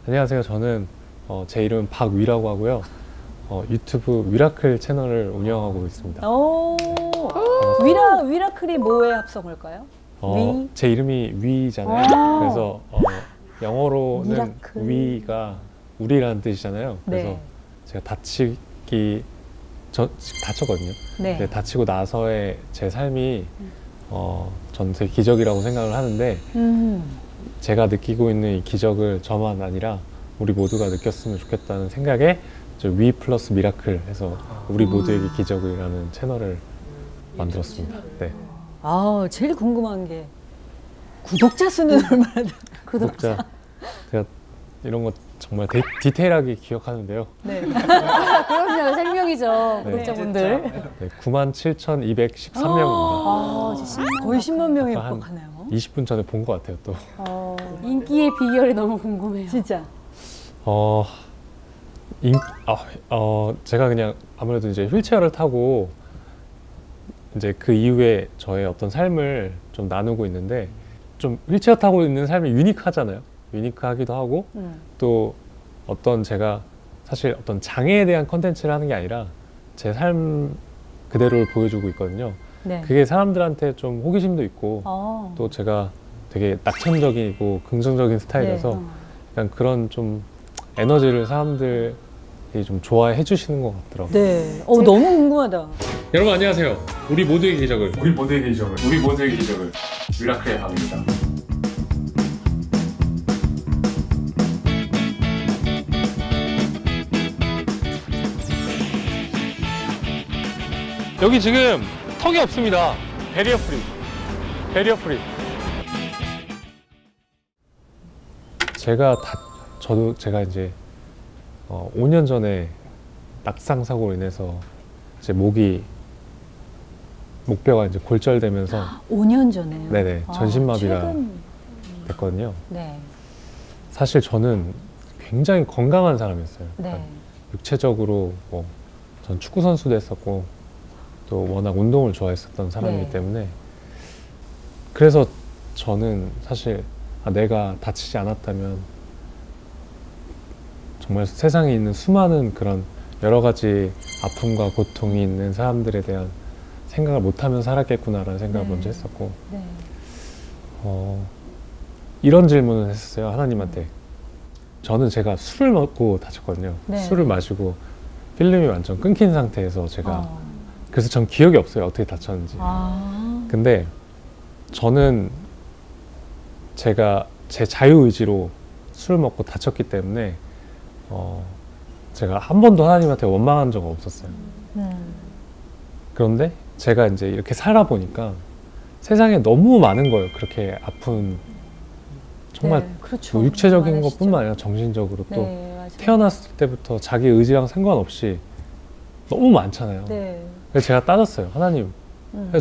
안녕하세요. 저는 제 이름은 박위라고 하고요. 유튜브 미라클 채널을 운영하고 있습니다. 오, 위라클이 뭐의 합성어일까요? 제 이름이 위잖아요. 그래서 영어로는 미라클. 위가 우리라는 뜻이잖아요. 그래서 네. 제가 다쳤거든요. 네. 근데 다치고 나서의 제 삶이 저는 되게 기적이라고 생각을 하는데 제가 느끼고 있는 이 기적을 저만 아니라 우리 모두가 느꼈으면 좋겠다는 생각에 위 플러스 미라클 해서 우리 모두에게 기적이라는 채널을 만들었습니다. 네. 아, 제일 궁금한 게 구독자 수는 얼마나 돼요? 구독자 제가 이런 거 정말 디테일하게 기억하는데요. 네. 그럼요, 생명이죠, 네. 구독자분들. 네, 97,213명입니다. 거의 10만 명이 아까 한 육박하네요. 20분 전에 본 것 같아요, 또. 인기의 비결이 너무 궁금해요. 진짜. 제가 그냥 아무래도 이제 휠체어를 타고 이제 그 이후에 저의 어떤 삶을 좀 나누고 있는데 좀 휠체어 타고 있는 삶이 유니크하잖아요. 유니크하기도 하고 또 제가 사실 어떤 장애에 대한 컨텐츠를 하는 게 아니라 제 삶 그대로를 보여주고 있거든요. 네. 그게 사람들한테 좀 호기심도 있고 또 제가 되게 낙천적이고 긍정적인 스타일이라서 네. 약간 그런 좀 에너지를 사람들이 좀 좋아해 주시는 것 같더라고요. 네. 너무 궁금하다. 여러분 안녕하세요. 우리 모두의 기적을 미라클의 밤입니다. 여기 지금 턱이 없습니다. 베리어 프리. 제가 이제 5년 전에 낙상 사고로 인해서 제 목뼈가 이제 골절되면서 5년 전에요? 네네 전신마비가 최근... 됐거든요. 네. 사실 저는 굉장히 건강한 사람이었어요. 네. 육체적으로 전 축구 선수도 했었고 또 워낙 운동을 좋아했었던 사람이기 네. 때문에 그래서 저는 사실 내가 다치지 않았다면 정말 세상에 있는 수많은 그런 여러 가지 아픔과 고통이 있는 사람들에 대한 생각을 못하면 살았겠구나라는 생각을 먼저 했었고 네. 이런 질문을 했었어요, 하나님한테. 저는 제가 술을 먹고 다쳤거든요. 네. 술을 마시고 필름이 완전 끊긴 상태에서 제가 그래서 전 기억이 없어요, 어떻게 다쳤는지. 근데 저는 제가 제 자유의지로 술을 먹고 다쳤기 때문에 제가 한 번도 하나님한테 원망한 적은 없었어요. 그런데 제가 이제 이렇게 살아보니까 세상에 너무 많은 거예요. 그렇게 아픈 정말 네, 그렇죠. 뭐 육체적인 많으시죠. 것뿐만 아니라 정신적으로 또 네, 맞아요. 태어났을 때부터 자기 의지랑 상관없이 너무 많잖아요. 네. 그래서 제가 따졌어요. 하나님,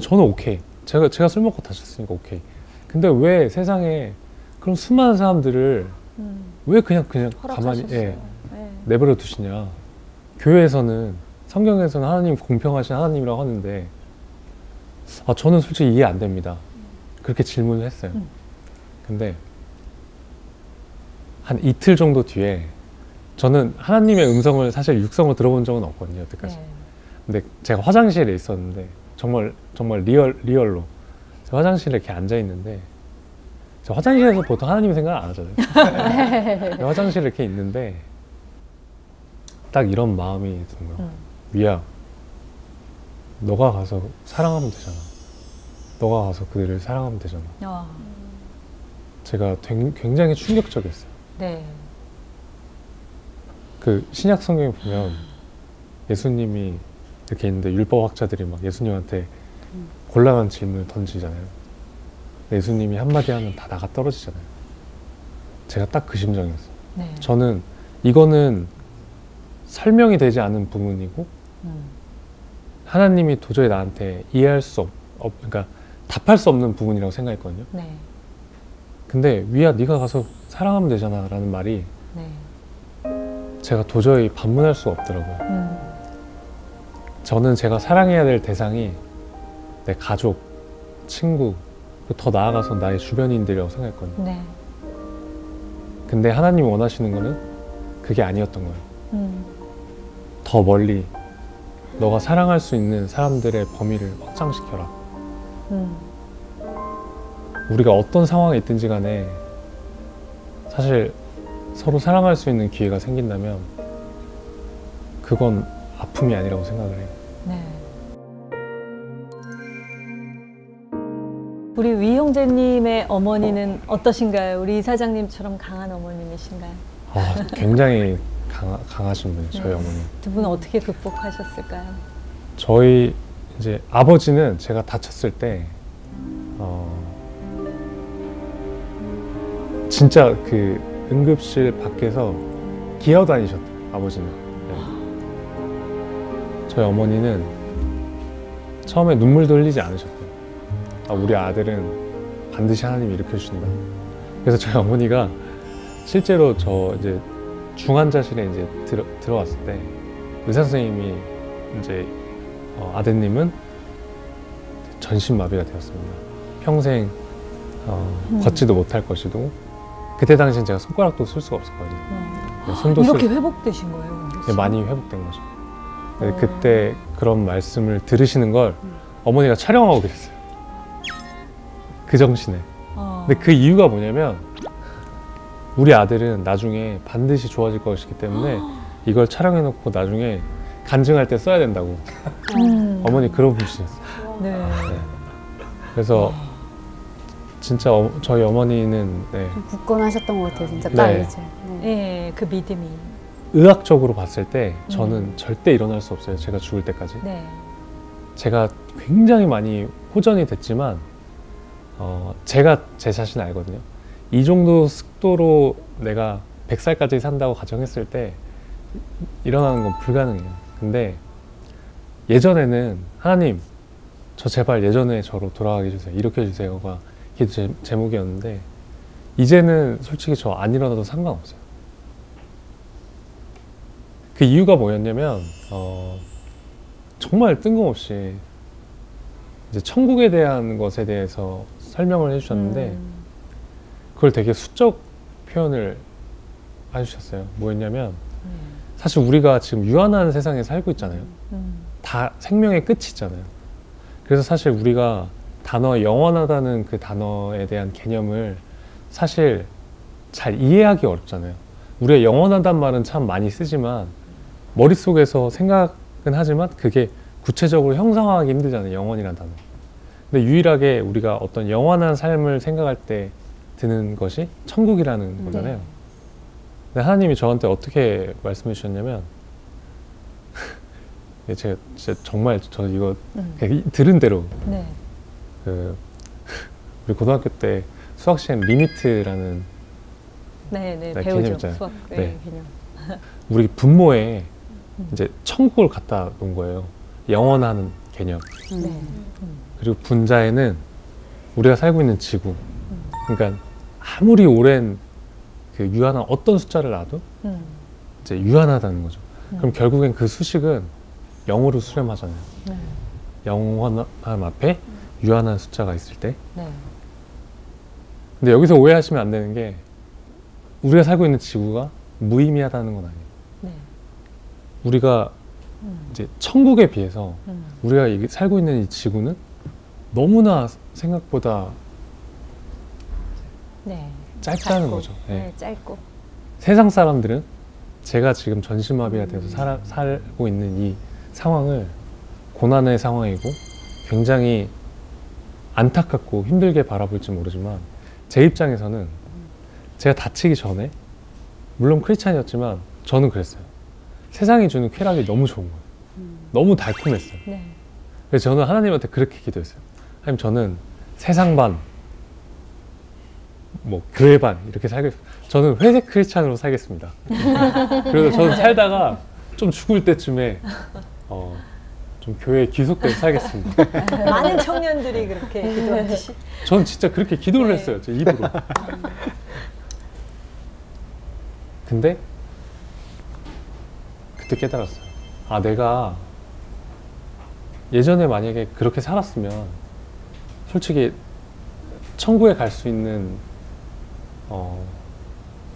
저는 오케이. 제가 술 먹고 다쳤으니까 오케이. 근데 왜 세상에 그런 수많은 사람들을 왜 그냥 가만히 네. 내버려 두시냐. 교회에서는 성경에서는 하나님 공평하신 하나님이라고 하는데 저는 솔직히 이해 안 됩니다. 그렇게 질문을 했어요. 근데 한 이틀 정도 뒤에 저는 하나님의 음성을 사실 육성을 들어본 적은 없거든요, 여태까지. 근데 제가 화장실에 있었는데 정말 리얼로 제가 화장실에 이렇게 앉아 있는데 화장실에서 보통 하나님 생각 안 하잖아요. 화장실에 이렇게 있는데 딱 이런 마음이 드는 거예요. 위야, 너가 가서 사랑하면 되잖아. 너가 가서 그들을 사랑하면 되잖아. 제가 굉장히 충격적이었어요. 네. 그 신약 성경에 보면 예수님이 이렇게 있는데 율법학자들이 막 예수님한테 곤란한 질문을 던지잖아요. 예수님이 한마디 하면 다 나가 떨어지잖아요. 제가 딱 그 심정이었어요. 네. 저는 이거는 설명이 되지 않은 부분이고 하나님이 도저히 나한테 이해할 수 그러니까 답할 수 없는 부분이라고 생각했거든요. 네. 근데 위야, 네가 가서 사랑하면 되잖아 라는 말이 제가 도저히 반문할 수가 없더라고요. 저는 제가 사랑해야 될 대상이 내 가족, 친구, 더 나아가서 나의 주변인들이라고 생각했거든요. 네. 근데 하나님이 원하시는 거는 그게 아니었던 거예요. 더 멀리 너가 사랑할 수 있는 사람들의 범위를 확장시켜라. 우리가 어떤 상황에 있든지 간에 사실 서로 사랑할 수 있는 기회가 생긴다면 그건 아픔이 아니라고 생각을 해요. 네. 우리 위 형제님의 어머니는 어떠신가요? 우리 이사장님처럼 강한 어머님이신가요? 굉장히 강하신 분이에요, 저희 네. 어머니. 두 분은 어떻게 극복하셨을까요? 저희 이제 아버지는 제가 다쳤을 때 진짜 그 응급실 밖에서 기어다니셨대요, 아버지는. 네. 저희 어머니는 처음에 눈물도 흘리지 않으셨대요. 우리 아들은 반드시 하나님이 일으켜주신다. 그래서 저희 어머니가 실제로 저 이제 중환자실에 이제 들어왔을 때 의사 선생님이 이제 아드님은 전신마비가 되었습니다. 평생 걷지도 못할 것이고, 그때 당시엔 제가 손가락도 쓸 수가 없었거든요. 손도 이렇게 회복되신 거예요? 네, 많이 회복된 거죠. 그때 그런 말씀을 들으시는 걸 어머니가 촬영하고 계셨어요. 그 정신에. 근데 그 이유가 뭐냐면 우리 아들은 나중에 반드시 좋아질 것이기 때문에 이걸 촬영해놓고 나중에 간증할 때 써야 된다고. 어머니 그런 분이셨어요. 네. 네. 그래서 진짜 저희 어머니는 네, 좀 굳건하셨던 것 같아요, 진짜 네. 딱 이제. 네. 네, 그 믿음이. 의학적으로 봤을 때 저는 절대 일어날 수 없어요. 제가 죽을 때까지. 네. 제가 굉장히 많이 호전이 됐지만 제가 제 자신 알거든요. 이 정도 숙도로 내가 100살까지 산다고 가정했을 때 일어나는 건 불가능해요. 근데 예전에는 하나님 저 제발 예전에 저로 돌아가게 해주세요, 이렇게 해주세요가 기도 제목이었는데 이제는 솔직히 저 안 일어나도 상관없어요. 그 이유가 뭐였냐면 정말 뜬금없이 이제 천국에 대한 것에 대해서 설명을 해주셨는데 그걸 되게 수적 표현을 해주셨어요. 뭐였냐면 사실 우리가 지금 유한한 세상에 살고 있잖아요. 다 생명의 끝이 있잖아요. 그래서 사실 우리가 단어 영원하다는 그 단어에 대한 개념을 사실 잘 이해하기 어렵잖아요. 우리가 영원하단 말은 참 많이 쓰지만 머릿속에서 생각은 하지만 그게 구체적으로 형상화하기 힘들잖아요, 영원이라는 단어. 근데 유일하게 우리가 어떤 영원한 삶을 생각할 때 드는 것이 천국이라는 거잖아요. 근데 하나님이 저한테 어떻게 말씀해 주셨냐면 제가 진짜 정말 저 이거 그냥 들은 대로 네. 우리 고등학교 때 수학 시간 리미트라는 네, 네, 배우죠. 개념 있잖아요. 수학 네. 개념. 우리 분모에 이제 천국을 갖다 놓은 거예요. 영원한 개념. 네. 그리고 분자에는 우리가 살고 있는 지구. 그러니까 아무리 오랜 그 유한한 어떤 숫자를 놔도 이제 유한하다는 거죠. 그럼 결국엔 그 수식은 0으로 수렴하잖아요. 네. 영원함 앞에 유한한 숫자가 있을 때. 네. 근데 여기서 오해하시면 안 되는 게 우리가 살고 있는 지구가 무의미하다는 건 아니에요. 네. 우리가 이제 천국에 비해서 우리가 살고 있는 이 지구는 너무나 생각보다 네. 짧다는 짧고. 거죠. 네. 네, 짧고. 세상 사람들은 제가 지금 전신마비가 돼서 살고 있는 이 상황을 고난의 상황이고 굉장히 안타깝고 힘들게 바라볼지 모르지만 제 입장에서는 제가 다치기 전에 물론 크리스찬이었지만 저는 그랬어요. 세상이 주는 쾌락이 너무 좋은 거예요. 너무 달콤했어요. 네. 그래서 저는 하나님한테 그렇게 기도했어요. 하나님, 저는 세상 반, 뭐 교회 반 이렇게 살겠습니다. 저는 회색 크리스찬으로 살겠습니다. 그래서 저는 살다가 좀 죽을 때쯤에 좀 교회에 귀속돼서 살겠습니다. 많은 청년들이 그렇게 기도하듯이. 저는 진짜 그렇게 기도를 네. 했어요, 제 입으로. 근데 그때 깨달았어요. 아, 내가 예전에 만약에 그렇게 살았으면 솔직히 천국에 갈 수 있는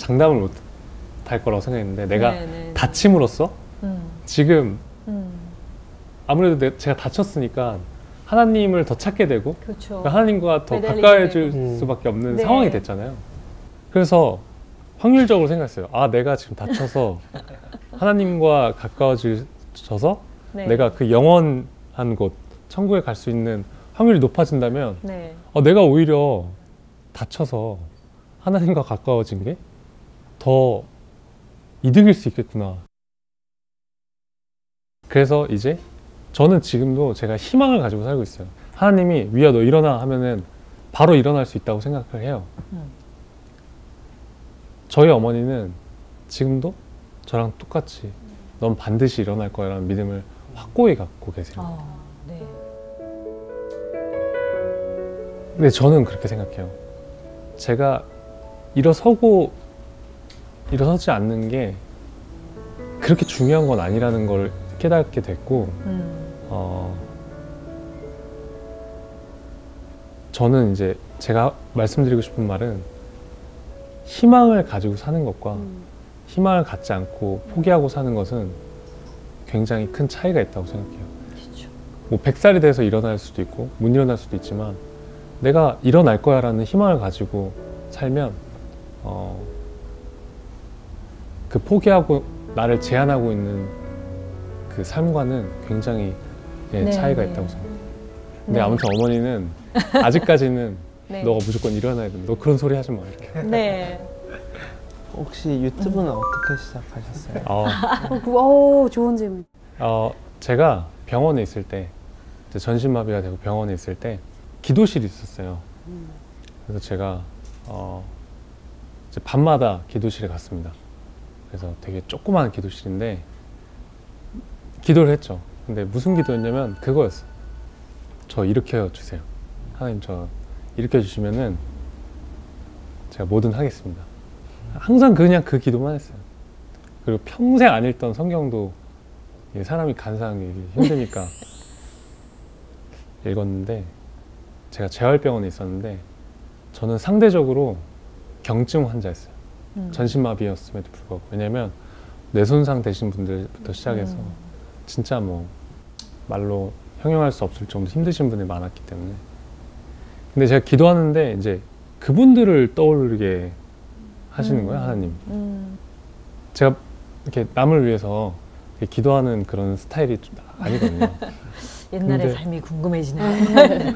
장담을 못 할 거라고 생각했는데 내가 네네. 다침으로써 지금 음. 아무래도 제가 다쳤으니까 하나님을 더 찾게 되고 그렇죠. 그러니까 하나님과 더 매달리게 가까워질 되고. 수밖에 없는 네. 상황이 됐잖아요. 그래서 확률적으로 생각했어요. 아, 내가 지금 다쳐서 하나님과 가까워져서 네. 내가 그 영원한 곳 천국에 갈 수 있는 확률이 높아진다면 네. 내가 오히려 다쳐서 하나님과 가까워진 게 더 이득일 수 있겠구나. 그래서 이제 저는 지금도 제가 희망을 가지고 살고 있어요. 하나님이 위야 너 일어나 하면은 바로 일어날 수 있다고 생각을 해요. 저희 어머니는 지금도 저랑 똑같이 넌 반드시 일어날 거야 라는 믿음을 확고히 갖고 계세요. 네. 근데 저는 그렇게 생각해요. 제가 일어서지 않는 게 그렇게 중요한 건 아니라는 걸 깨닫게 됐고 저는 이제 제가 말씀드리고 싶은 말은 희망을 가지고 사는 것과 희망을 갖지 않고 포기하고 사는 것은 굉장히 큰 차이가 있다고 생각해요. 그렇죠. 뭐 100살이 돼서 일어날 수도 있고 못 일어날 수도 있지만 내가 일어날 거야 라는 희망을 가지고 살면 그 포기하고 나를 제한하고 있는 그 삶과는 굉장히 네. 차이가 있다고 생각해요. 근데 네. 아무튼 어머니는 아직까지는 네. 너가 무조건 일어나야 돼. 너 그런 소리 하지 마. 이렇게. 네. 혹시 유튜브는 어떻게 시작하셨어요? 좋은 질문. 제가 병원에 있을 때 이제 전신마비가 되고 병원에 있을 때 기도실이 있었어요. 그래서 제가 이제 밤마다 기도실에 갔습니다. 그래서 되게 조그마한 기도실인데 기도를 했죠. 근데 무슨 기도였냐면 그거였어요. 저 일으켜 주세요. 하나님 저 일으켜 주시면은 제가 뭐든 하겠습니다. 항상 그냥 그 기도만 했어요. 그리고 평생 안 읽던 성경도 사람이 간사하게 힘드니까 읽었는데 제가 재활병원에 있었는데 저는 상대적으로 경증 환자였어요. 전신마비였음에도 불구하고. 왜냐면 뇌손상 되신 분들부터 시작해서 진짜 뭐 말로 형용할 수 없을 정도 힘드신 분이 많았기 때문에. 근데 제가 기도하는데 이제 그분들을 떠오르게 하시는 거예요, 하나님. 제가 이렇게 남을 위해서 이렇게 기도하는 그런 스타일이 좀 아니거든요. 옛날의 근데- 삶이 궁금해지네.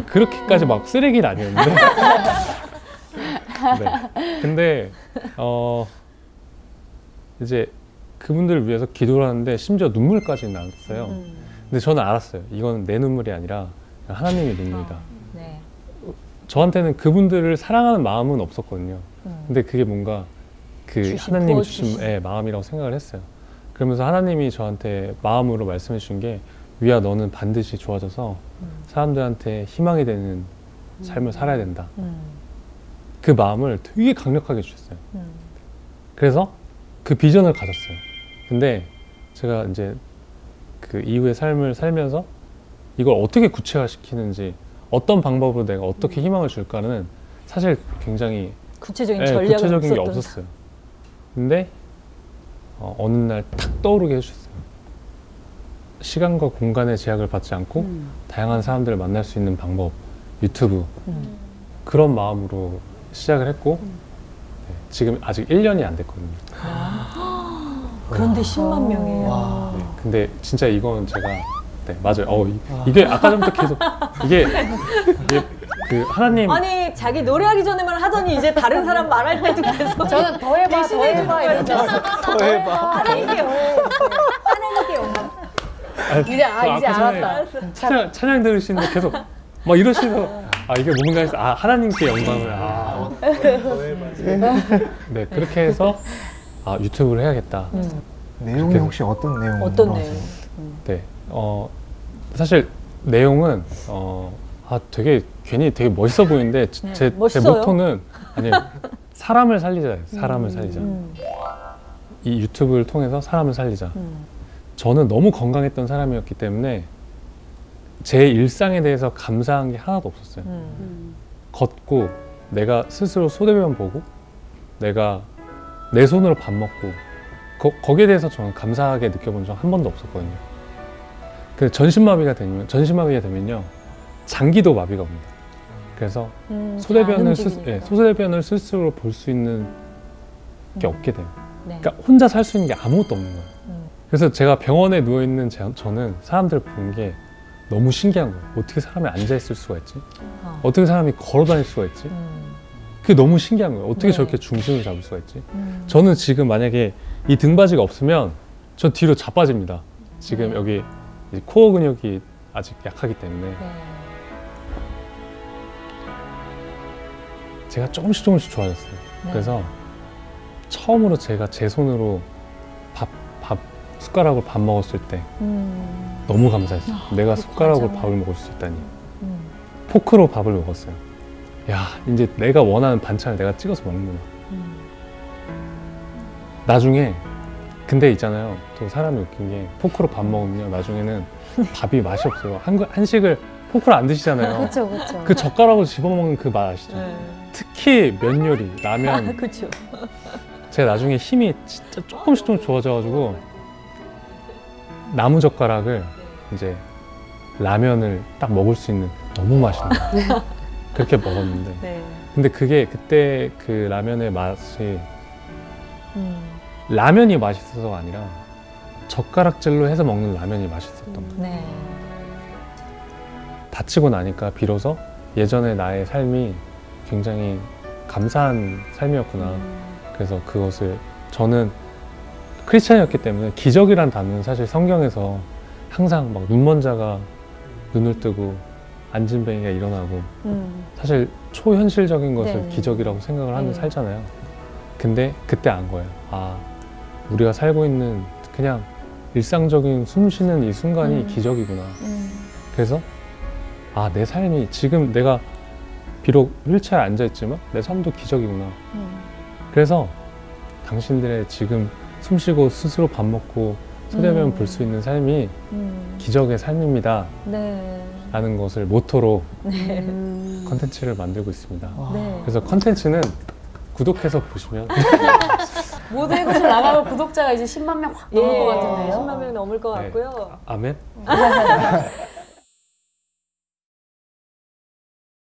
그렇게까지 막 쓰레기는 아니었는데. 네. 근데 이제 그분들을 위해서 기도를 하는데 심지어 눈물까지 났어요. 근데 저는 알았어요. 이건 내 눈물이 아니라 하나님의 눈물이다. 네. 저한테는 그분들을 사랑하는 마음은 없었거든요. 근데 그게 뭔가 그 하나님이 주신 마음이라고 생각을 했어요. 그러면서 하나님이 저한테 마음으로 말씀해 주신 게 위야 너는 반드시 좋아져서 사람들한테 희망이 되는 삶을 살아야 된다. 그 마음을 되게 강력하게 주셨어요. 그래서 그 비전을 가졌어요. 근데 제가 이제 그 이후의 삶을 살면서 이걸 어떻게 구체화시키는지 어떤 방법으로 내가 어떻게 희망을 줄까는 사실 굉장히 구체적인 전략은 구체적인 게 없었던. 없었어요. 근데 어느 날 탁 떠오르게 해주셨어요. 시간과 공간의 제약을 받지 않고 다양한 사람들을 만날 수 있는 방법, 유튜브 그런 마음으로 시작을 했고 네, 지금 아직 1년이 안 됐거든요. 그런데 10만 명이에요. 와. 네, 근데 진짜 이건 제가 네 맞아요. 이게 아까 전부터 계속 이게 그 하나님 아니 자기 노래하기 전에만 하더니 이제 다른 사람 말할 때도 계속 저는 더 해봐, 더 해봐 이러면서. 더 해봐. 하나님께 하나님께 영광. 이제 알았다. 찬양 들으시는데 계속 막 이러시면서 이게 뭔가 해서 하나님께 영광을 더 해봐. 네 그렇게 해서 유튜브를 해야겠다. 내용이 그래서- 혹시 어떤 내용으로 어떤 하세요? 내용? 네 사실 내용은 되게 괜히 되게 멋있어 보이는데 제 멋있어요? 모토는 아니에요. 사람을 살리자예요. 사람을 살리자. 이 유튜브를 통해서 사람을 살리자. 저는 너무 건강했던 사람이었기 때문에 제 일상에 대해서 감사한 게 하나도 없었어요. 걷고 내가 스스로 소대면 보고 내가 내 손으로 밥 먹고 거기에 대해서 저는 감사하게 느껴본 적 한 번도 없었거든요. 그 전신마비가 되면요 장기도 마비가 옵니다. 그래서 소대변을 소대변을 스스로 볼 수 있는 게 없게 돼요. 네. 그러니까 혼자 살 수 있는 게 아무것도 없는 거예요. 그래서 제가 병원에 누워 있는 저는 사람들 보는 게 너무 신기한 거예요. 어떻게 사람이 앉아 있을 수가 있지? 어떻게 사람이 걸어 다닐 수가 있지? 그게 너무 신기한 거예요. 어떻게 네. 저렇게 중심을 잡을 수가 있지? 저는 지금 만약에 이 등받이가 없으면 저 뒤로 자빠집니다. 지금 여기 이제 코어 근육이 아직 약하기 때문에 네. 제가 조금씩 좋아졌어요. 네. 그래서 처음으로 제가 제 손으로 숟가락으로 밥 먹었을 때 너무 감사했어요. 내가 숟가락으로 맞아. 밥을 먹을 수 있다니. 포크로 밥을 먹었어요. 야, 이제 내가 원하는 반찬을 내가 찍어서 먹는구나. 나중에 근데 있잖아요. 또 사람이 웃긴 게 포크로 밥 먹으면 나중에는 밥이 맛이 없어요. 한식을 포크로 안 드시잖아요. 그렇죠, 그렇죠. 그 젓가락으로 집어먹는 그 맛 아시죠? 네. 특히 면 요리, 라면. 그렇죠. 제가 나중에 힘이 진짜 조금씩 좋아져가지고 나무 젓가락을 이제 라면을 딱 먹을 수 있는 너무 맛있는 거예요. 그렇게 먹었는데 네. 근데 그게 그때 그 라면의 맛이 라면이 맛있어서가 아니라 젓가락질로 해서 먹는 라면이 맛있었던 거예요. 네. 다치고 나니까 비로소 예전의 나의 삶이 굉장히 감사한 삶이었구나. 그래서 그것을 저는 크리스찬이었기 때문에 기적이란 단어는 사실 성경에서 항상 막 눈먼 자가 눈을 뜨고 안진뱅이가 일어나고 사실 초현실적인 것을 네. 기적이라고 생각을 하는 네. 살잖아요. 근데 그때 안 거예요. 아, 우리가 살고 있는 그냥 일상적인 숨 쉬는 이 순간이 기적이구나. 그래서 아, 내 삶이 지금 내가 비록 휠체어에 앉아있지만 내 삶도 기적이구나. 그래서 당신들의 지금 숨 쉬고 스스로 밥 먹고 소대면 볼 수 있는 삶이 기적의 삶입니다. 네. 라는 것을 모토로 네. 컨텐츠를 만들고 있습니다. 네. 그래서 컨텐츠는 구독해서 보시면 모두의 것을 나가면 구독자가 이제 10만 명 확 넘을 것 같은데요. 10만 명 넘을 것 네. 같고요. 아멘?